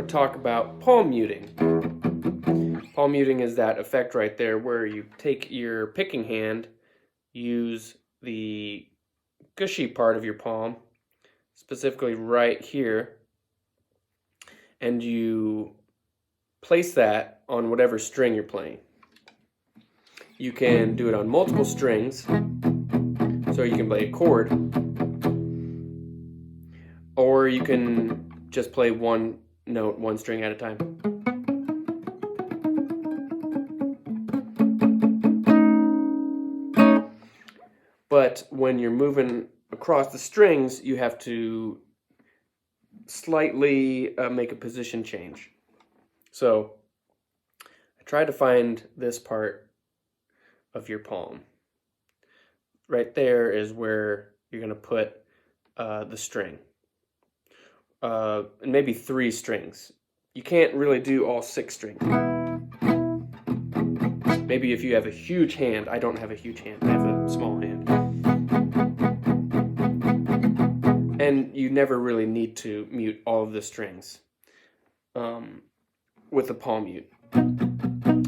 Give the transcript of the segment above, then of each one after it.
talk about palm muting. Palm muting is that effect right there where you take your picking hand, use the gushy part of your palm, specifically right here, and you place that on whatever string you're playing. You can do it on multiple strings, so you can play a chord, or you can just play one note, one string at a time. But when you're moving across the strings, you have to slightly make a position change. So I tried to find this part of your palm. Right there is where you're going to put the string. And maybe 3 strings. You can't really do all 6 strings. Maybe if you have a huge hand. I don't have a huge hand. I have a small hand. And you never really need to mute all of the strings with a palm mute.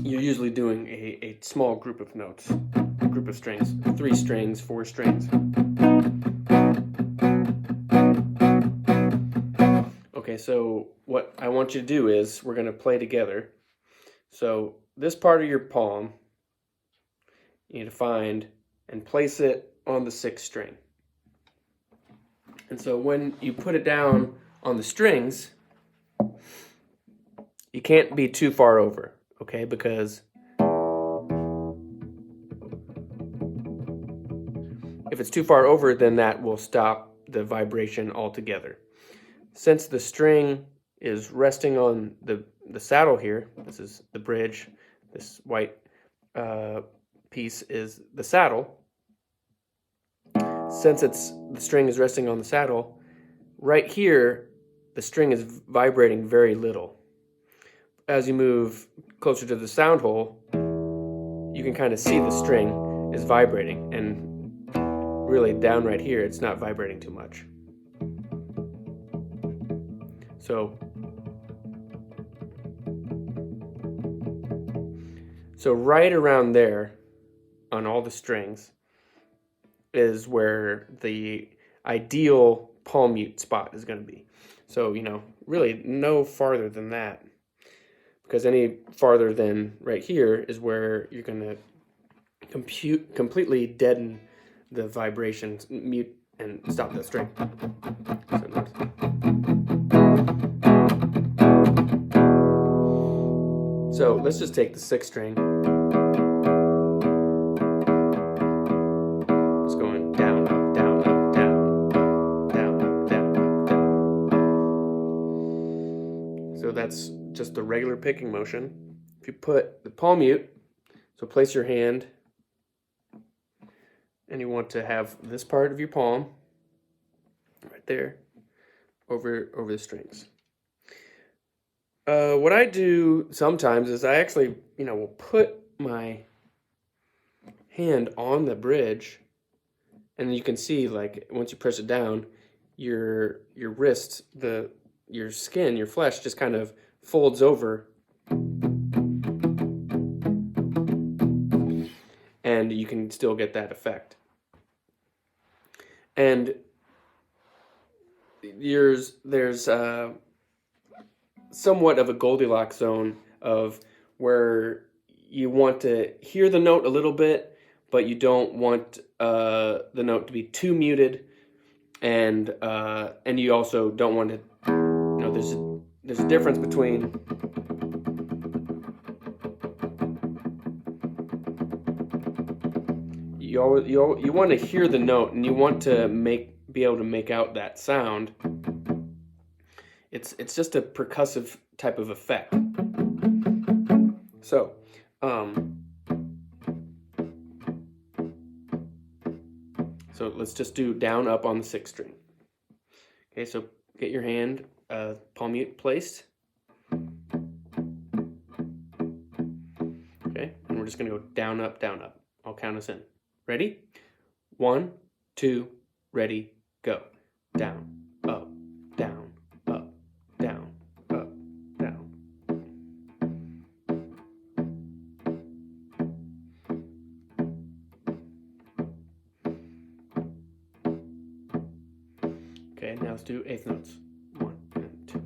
You're usually doing a small group of notes, a group of strings, 3 strings, 4 strings. Okay, so what I want you to do is we're going to play together. So this part of your palm, you need to find and place it on the 6th string. And so when you put it down on the strings, you can't be too far over, okay? Because if it's too far over, then that will stop the vibration altogether. Since the string is resting on the saddle here, this is the bridge, this white piece is the saddle. Since the string is resting on the saddle, right here, the string is vibrating very little. As you move closer to the sound hole, you can kind of see the string is vibrating, and really down right here, it's not vibrating too much. So right around there, on all the strings, is where the ideal palm mute spot is going to be. So, really no farther than that, because any farther than right here is where you're going to completely deaden the vibrations, mute, and stop the string. So let's just take the 6th string. It's going down, up, down, up, down, up, down, up, down, up, down. So that's just the regular picking motion. If you put the palm mute, so place your hand, and you want to have this part of your palm right there over the strings. What I do sometimes is I actually, will put my hand on the bridge, and you can see, like, once you press it down, your wrist, your skin, your flesh just kind of folds over, and you can still get that effect. And there's somewhat of a Goldilocks zone of where you want to hear the note a little bit, but you don't want the note to be too muted, and you also don't want to, there's a difference between you want to hear the note, and you want to be able to make out that sound. It's just a percussive type of effect. So, let's just do down, up on the 6th string. Okay, so get your hand, palm mute placed. Okay, and we're just going to go down, up, down, up. I'll count us in. Ready? 1, 2, ready, go. Down, up, down, up, down, up, Okay, now let's do eighth notes. 1 and 2.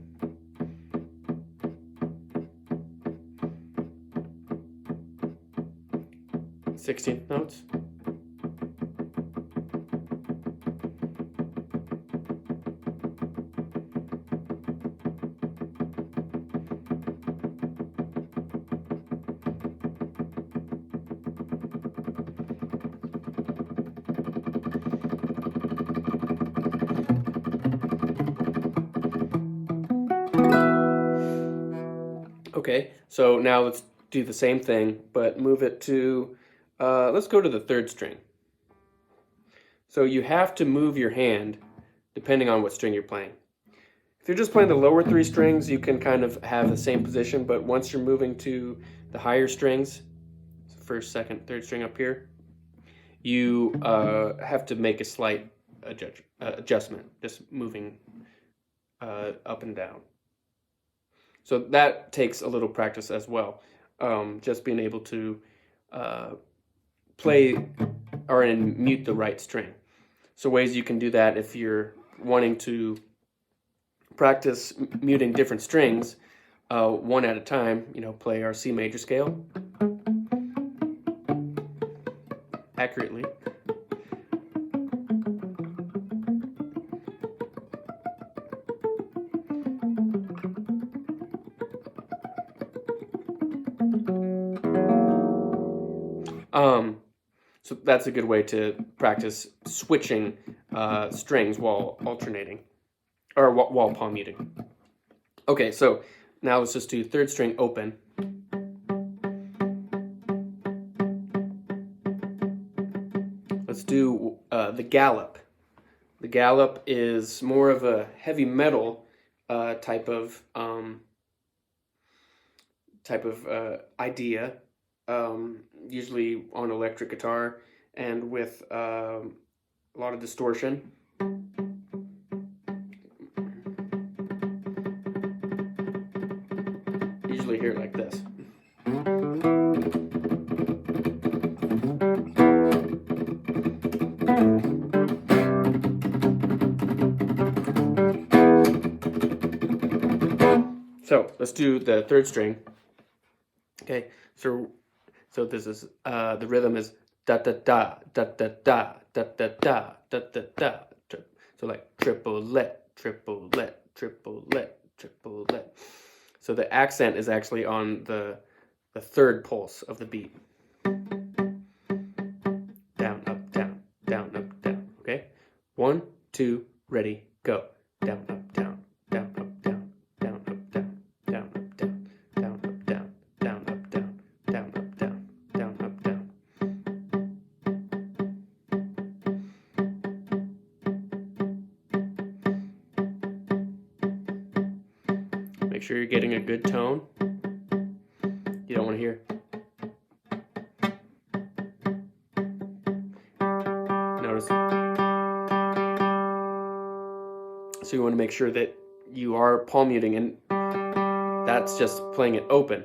Sixteenth notes. Okay, so now let's do the same thing, but move it to, let's go to the third string. So you have to move your hand depending on what string you're playing. If you're just playing the lower three strings, you can kind of have the same position, but once you're moving to the higher strings, first, second, third string up here, you have to make a slight adjustment, just moving up and down. So that takes a little practice as well. Just being able to play or mute the right string. So ways you can do that if you're wanting to practice muting different strings one at a time, play our C major scale accurately. So that's a good way to practice switching strings while alternating, or while palm muting. Okay, so now let's just do third string open. Let's do the gallop. The gallop is more of a heavy metal type of idea. Usually on electric guitar and with a lot of distortion. Usually hear it like this. So let's do the third string. Okay, so this is the rhythm is da da da da da da da da da da da da. So like triplet, triplet, triplet, triplet. So the accent is actually on the third pulse of the beat. Down, up, down, down, up, down. Okay, 1, 2, ready, go. Down, up, down, down, up, down, down, up, down, down, up, down, down, up, down, down, up, down, down, up, down, down, up, down. Make sure you're getting a good tone. You don't want to hear. Notice. So you want to make sure that you are palm muting, and that's just playing it open.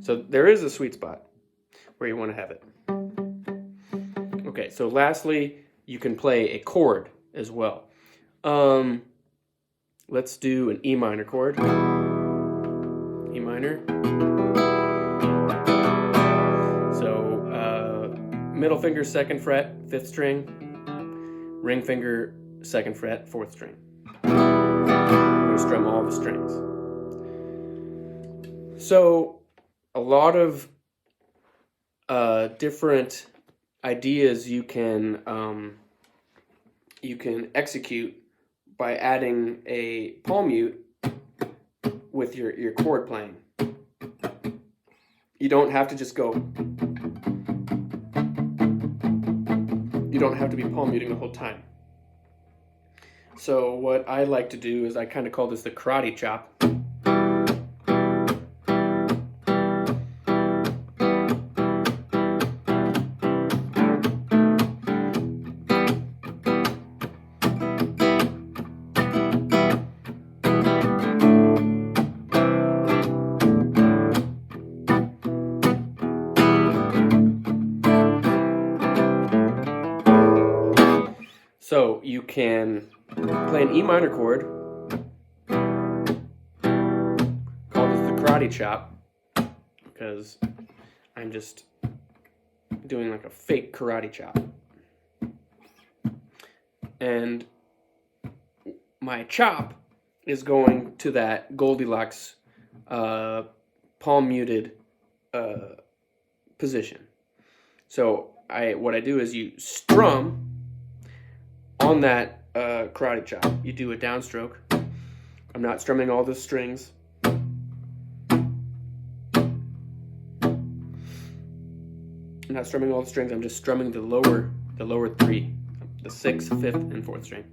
So there is a sweet spot where you want to have it. Okay, so lastly, you can play a chord as well. Let's do an E minor chord. E minor. So middle finger, 2nd fret, 5th string. Ring finger, 2nd fret, 4th string. I'm going to strum all the strings. So a lot of different ideas you can execute by adding a palm mute with your chord playing. You don't have to just go. You don't have to be palm muting the whole time. So what I like to do is I kind of call this the karate chop. So you can play an E minor chord called the karate chop, because I'm just doing like a fake karate chop. And my chop is going to that Goldilocks palm muted position. So what I do is you strum on that karate chop. You do a downstroke. I'm not strumming all the strings. I'm not strumming all the strings. I'm just strumming the lower three, the 6th, 5th, and 4th string.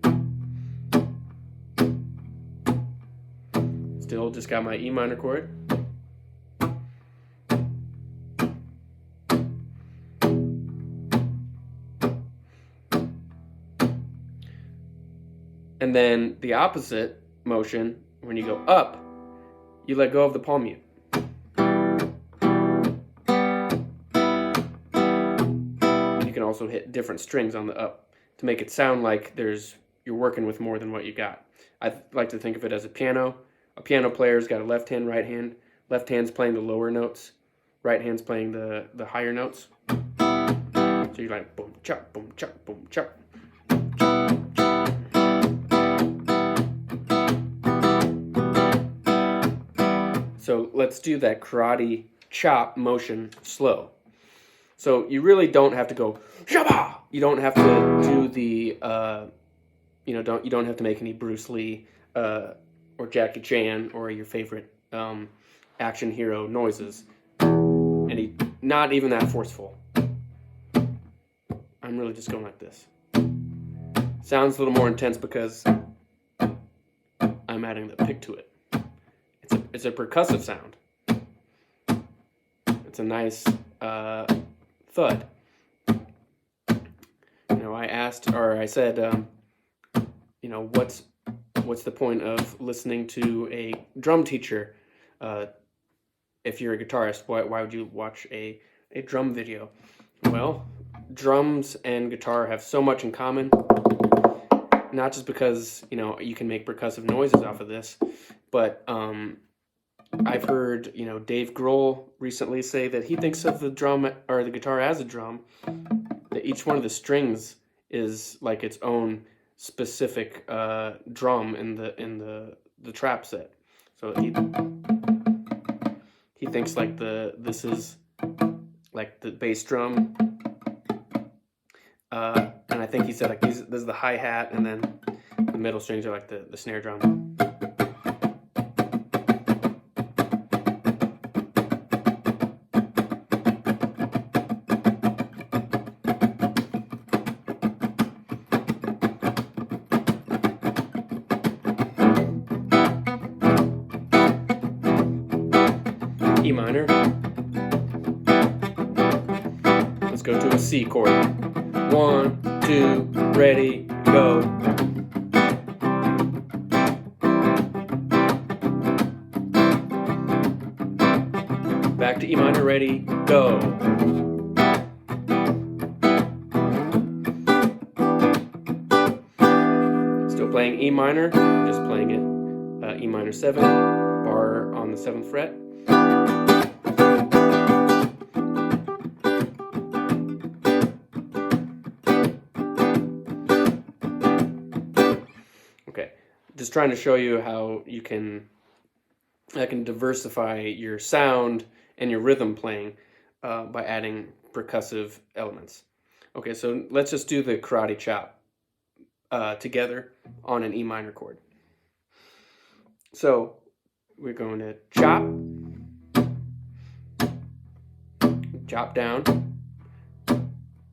Still just got my E minor chord. And then the opposite motion, when you go up, you let go of the palm mute. You can also hit different strings on the up to make it sound like you're working with more than what you got. I like to think of it as a piano. A piano player's got a left hand, right hand. Left hand's playing the lower notes. Right hand's playing the higher notes. So you're like boom, chop, boom, chop, boom, chop. So let's do that karate chop motion slow. So you really don't have to go shabba. You don't have to do the you don't have to make any Bruce Lee or Jackie Chan or your favorite action hero noises. Not even that forceful. I'm really just going like this. Sounds a little more intense because I'm adding the pick to it. It's a percussive sound. It's a nice thud. I said, what's the point of listening to a drum teacher? If you're a guitarist, why would you watch a drum video? Well, drums and guitar have so much in common. Not just because you can make percussive noises off of this, but I've heard Dave Grohl recently say that he thinks of the drum or the guitar as a drum. That each one of the strings is like its own specific drum in the trap set. So he thinks like this is like the bass drum, and I think he said like this is the hi-hat, and then the middle strings are like the snare drum. E minor. Let's go to a C chord. 1, 2, ready, go. Back to E minor, ready, go. Still playing E minor, just playing it E minor 7, bar on the 7th fret. Okay, just trying to show you how I can diversify your sound and your rhythm playing by adding percussive elements. Okay, so let's just do the karate chop together on an E minor chord. So we're going to chop, chop down, and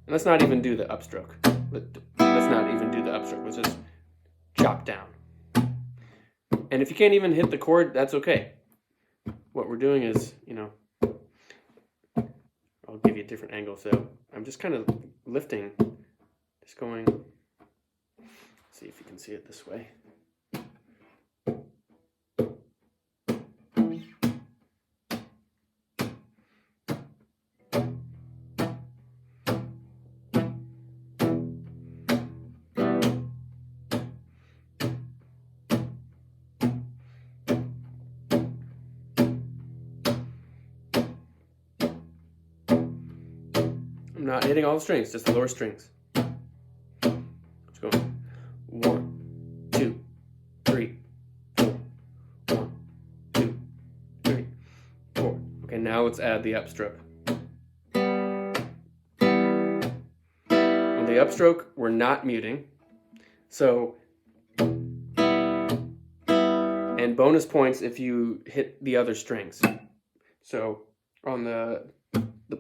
let's not even do the upstroke. Let's not even do the upstroke. Let's just chop down. And if you can't even hit the chord, that's okay. What we're doing is, I'll give you a different angle. So I'm just kind of lifting, just going, see if you can see it this way. I'm not hitting all the strings, just the lower strings. Let's go. 1, 2, 3, 4. 1, 2, 3, 4. Okay, now let's add the upstroke. On the upstroke, we're not muting. So, and bonus points if you hit the other strings. So on the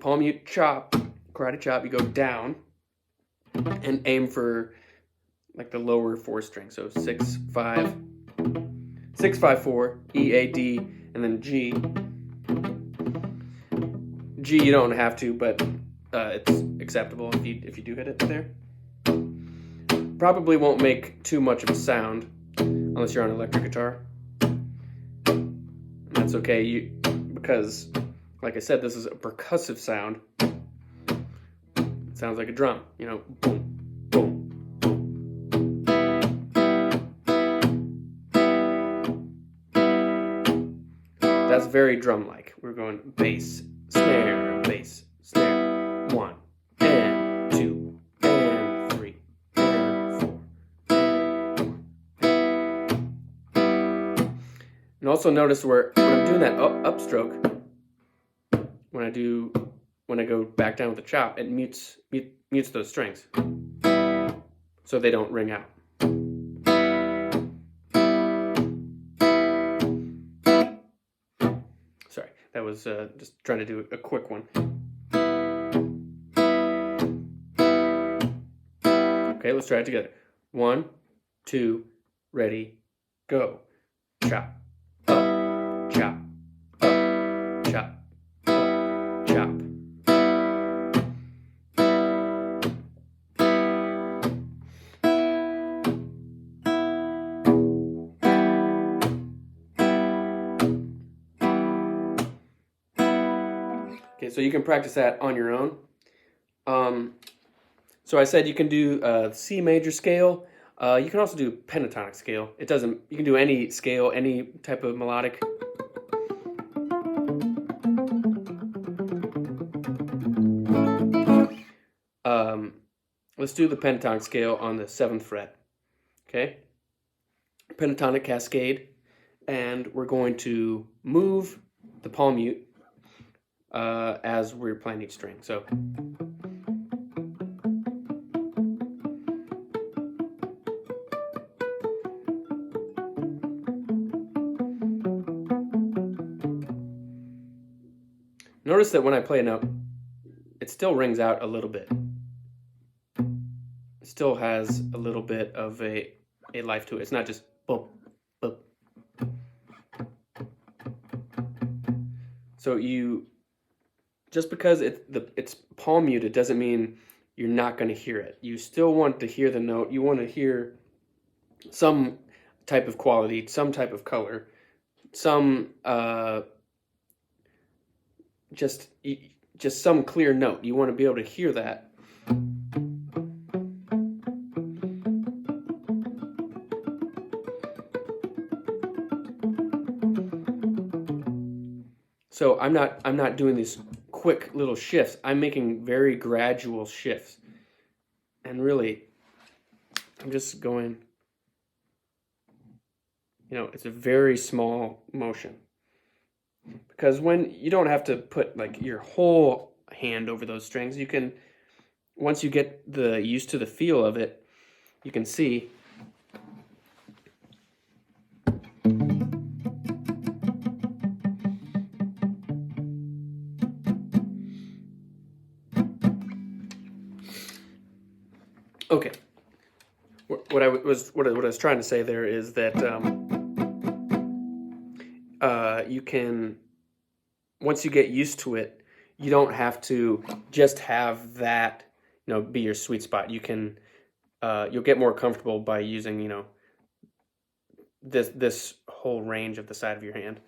palm mute chop, karate chop, you go down and aim for like the lower 4 strings. So 6, 5, 6, 5, 4, E, A, D, and then G. G you don't have to, but it's acceptable if you do hit it there. Probably won't make too much of a sound unless you're on electric guitar. And that's okay, because like I said, this is a percussive sound. It sounds like a drum, you know, boom, boom, boom. That's very drum-like. We're going bass, snare, bass, snare. 1, and 2, and 3, and 4, and 1. And also notice where when I'm doing that upstroke, when I go back down with the chop, it mutes those strings, so they don't ring out. Sorry, that was just trying to do a quick one. Okay, let's try it together. 1, 2, ready, go. Chop, up, chop, up, chop. Chop. Okay, so you can practice that on your own. So I said you can do C major scale. You can also do pentatonic scale. It doesn't. You can do any scale, any type of melodic. Let's do the pentatonic scale on the 7th fret. Okay, pentatonic cascade, and we're going to move the palm mute as we're playing each string. So. Notice that when I play a note, it still rings out a little bit. It still has a little bit of a life to it. It's not just boom, boom. So just because it's palm muted doesn't mean you're not going to hear it. You still want to hear the note. You want to hear some type of quality, some type of color, some just some clear note. You want to be able to hear that. So I'm not doing these quick little shifts. I'm making very gradual shifts. And really, I'm just going, it's a very small motion. Because when you don't have to put like your whole hand over those strings, you can, once you get used to the feel of it, you can see. Okay. What I was trying to say there is that you can, once you get used to it, you don't have to just have that, be your sweet spot. You can, you'll get more comfortable by using, this whole range of the side of your hand.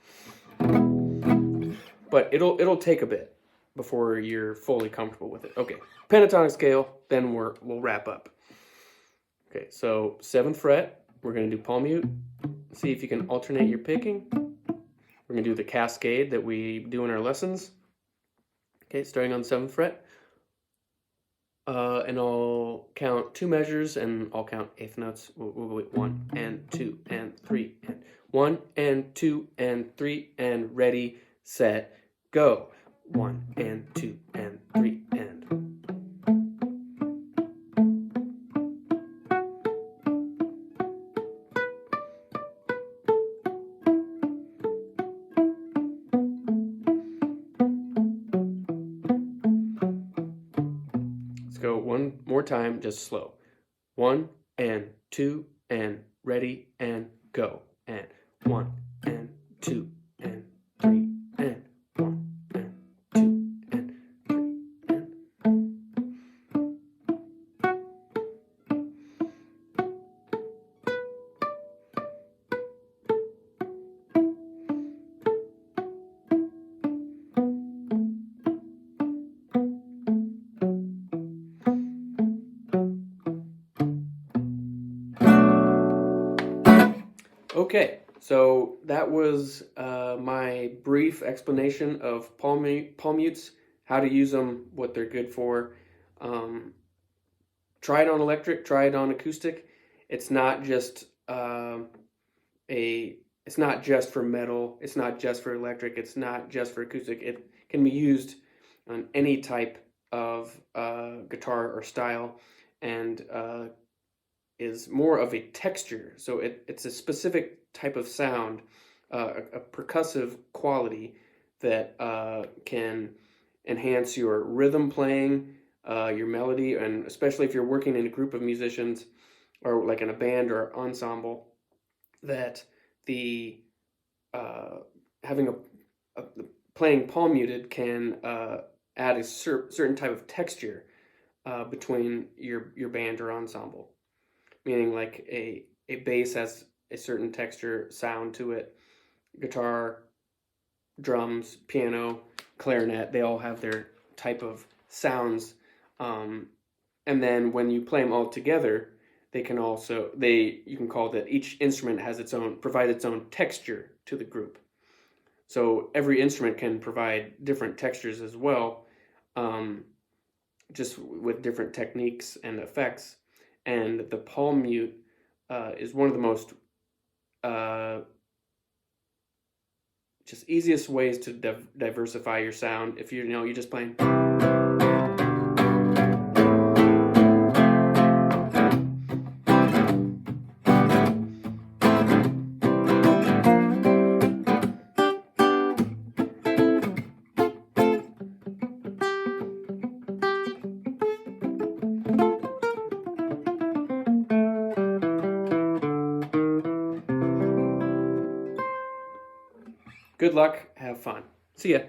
But it'll take a bit before you're fully comfortable with it. Okay, pentatonic scale, then we'll wrap up. Okay, so 7th fret, we're going to do palm mute. See if you can alternate your picking. We're going to do the cascade that we do in our lessons. Okay, starting on the 7th fret. and I'll count 2 measures, and I'll count eighth notes. We'll go 1 and 2 and 3 and 1 and 2 and 3 and ready, set, go. 1 and 2 and 3 and. Let's go one more time, just slow. 1 and 2 and ready and go. And 1 and 2 and 3 and 1 and 2 and 3 and. Okay, so that was my brief explanation of palm mutes, how to use them, what they're good for. Try it on electric, try it on acoustic. It's not just it's not just for metal, it's not just for electric, it's not just for acoustic. It can be used on any type of guitar or style, and is more of a texture. So it's a specific type of sound, a percussive quality that can enhance your rhythm playing, your melody, and especially if you're working in a group of musicians or like in a band or ensemble, that the having a playing palm muted can add a certain type of texture between your band or ensemble. Meaning like a bass has a certain texture sound to it. Guitar, drums, piano, clarinet, they all have their type of sounds. And then when you play them all together, they can also, you can call that each instrument has provide its own texture to the group. So every instrument can provide different textures as well, just with different techniques and effects. And the palm mute is one of the most just easiest ways to diversify your sound. If you're just playing. Good luck, have fun. See ya.